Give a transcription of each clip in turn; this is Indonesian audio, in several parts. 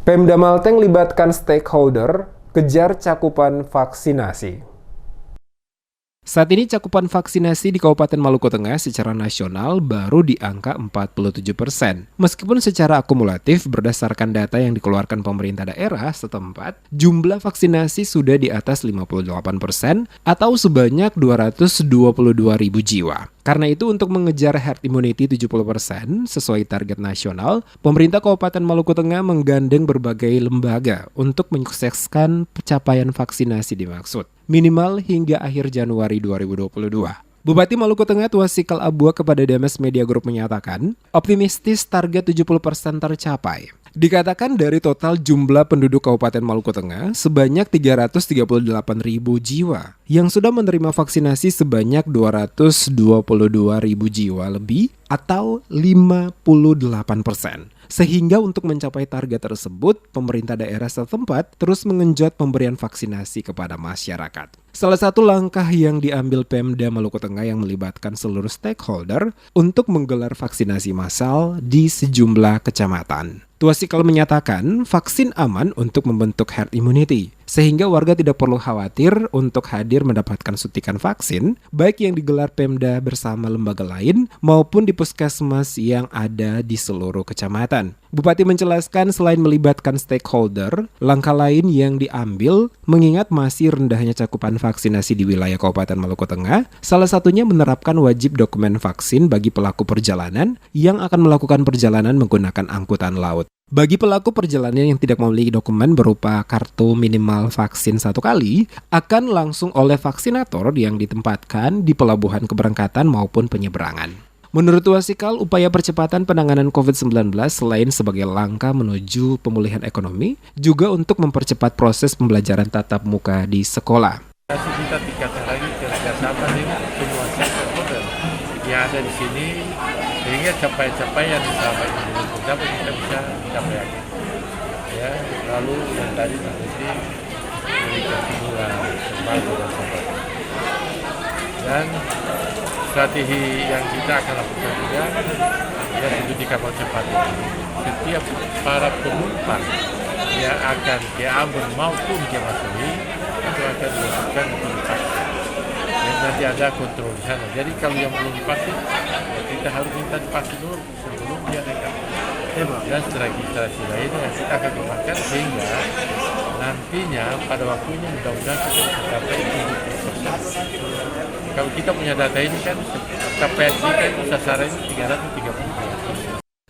Pemda Malteng libatkan stakeholder, kejar cakupan vaksinasi. Saat ini cakupan vaksinasi di Kabupaten Maluku Tengah secara nasional baru di angka 47%. Meskipun secara akumulatif berdasarkan data yang dikeluarkan pemerintah daerah setempat, jumlah vaksinasi sudah di atas 58% atau sebanyak 222.000 jiwa. Karena itu untuk mengejar herd immunity 70% sesuai target nasional, pemerintah Kabupaten Maluku Tengah menggandeng berbagai lembaga untuk menyukseskan pencapaian vaksinasi dimaksud, minimal hingga akhir Januari 2022. Bupati Maluku Tengah Tuasikal Abua kepada DMS Media Group menyatakan, optimistis target 70% tercapai. Dikatakan dari total jumlah penduduk Kabupaten Maluku Tengah sebanyak 338.000 jiwa yang sudah menerima vaksinasi sebanyak 222.000 jiwa lebih atau 58%. Sehingga untuk mencapai target tersebut, pemerintah daerah setempat terus mengenjot pemberian vaksinasi kepada masyarakat. Salah satu langkah yang diambil Pemda Maluku Tengah yang melibatkan seluruh stakeholder untuk menggelar vaksinasi massal di sejumlah kecamatan. Tuasikal menyatakan vaksin aman untuk membentuk herd immunity, sehingga warga tidak perlu khawatir untuk hadir mendapatkan suntikan vaksin, baik yang digelar Pemda bersama lembaga lain maupun di puskesmas yang ada di seluruh kecamatan. Bupati menjelaskan selain melibatkan stakeholder, langkah lain yang diambil mengingat masih rendahnya cakupan vaksinasi di wilayah Kabupaten Maluku Tengah, salah satunya menerapkan wajib dokumen vaksin bagi pelaku perjalanan yang akan melakukan perjalanan menggunakan angkutan laut. Bagi pelaku perjalanan yang tidak memiliki dokumen berupa kartu minimal vaksin 1 kali, akan langsung oleh vaksinator yang ditempatkan di pelabuhan keberangkatan maupun penyeberangan. Menurut Tuasikal, upaya percepatan penanganan COVID-19 selain sebagai langkah menuju pemulihan ekonomi, juga untuk mempercepat proses pembelajaran tatap muka di sekolah. Kita tingkatkan lagi kerjasama dengan semua stakeholder yang ada di sini, sehingga capaian-capaian selama ini belum tercapai kita bisa capai lagi. Ya, lalu yang tadi nanti berikan stimulan, semangat dan sebagainya. Dan strategi yang kita akan lakukan juga, ya tentu di kapal cepat ini, setiap para penumpang yang akan ke Ambon maupun ke Masui itu akan dilakukan untuk divaksin. Dan nanti ada kontrol di sana. Jadi kalau yang belum divaksin, kita harus minta divaksin dulu sebelum dia naik kapal. Dan strategi lain yang kita akan kembangkan sehingga nantinya pada waktunya mudah-mudahan kita bisa capai 70%. Kalau kita punya data ini kan capaian kita itu sasarannya 330.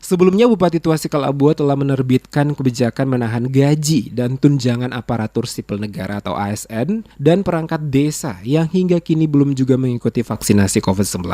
Sebelumnya Bupati Tuasikal Abua telah menerbitkan kebijakan menahan gaji dan tunjangan aparatur sipil negara atau ASN dan perangkat desa yang hingga kini belum juga mengikuti vaksinasi COVID-19.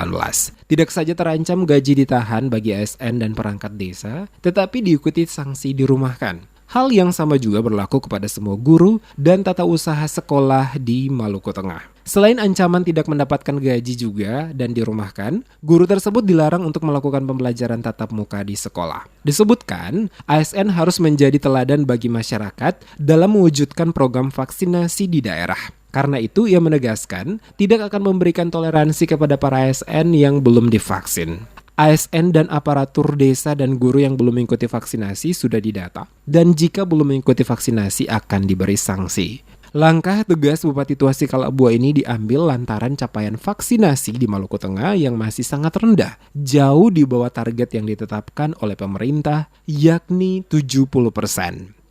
Tidak saja terancam gaji ditahan bagi ASN dan perangkat desa, tetapi diikuti sanksi dirumahkan. Hal yang sama juga berlaku kepada semua guru dan tata usaha sekolah di Maluku Tengah. Selain ancaman tidak mendapatkan gaji juga dan dirumahkan, guru tersebut dilarang untuk melakukan pembelajaran tatap muka di sekolah. Disebutkan, ASN harus menjadi teladan bagi masyarakat dalam mewujudkan program vaksinasi di daerah. Karena itu, ia menegaskan tidak akan memberikan toleransi kepada para ASN yang belum divaksin. ASN dan aparatur desa dan guru yang belum mengikuti vaksinasi sudah didata, dan jika belum mengikuti vaksinasi akan diberi sanksi. Langkah tegas Bupati Tuasikal Abua ini diambil lantaran capaian vaksinasi di Maluku Tengah yang masih sangat rendah, jauh di bawah target yang ditetapkan oleh pemerintah, yakni 70%.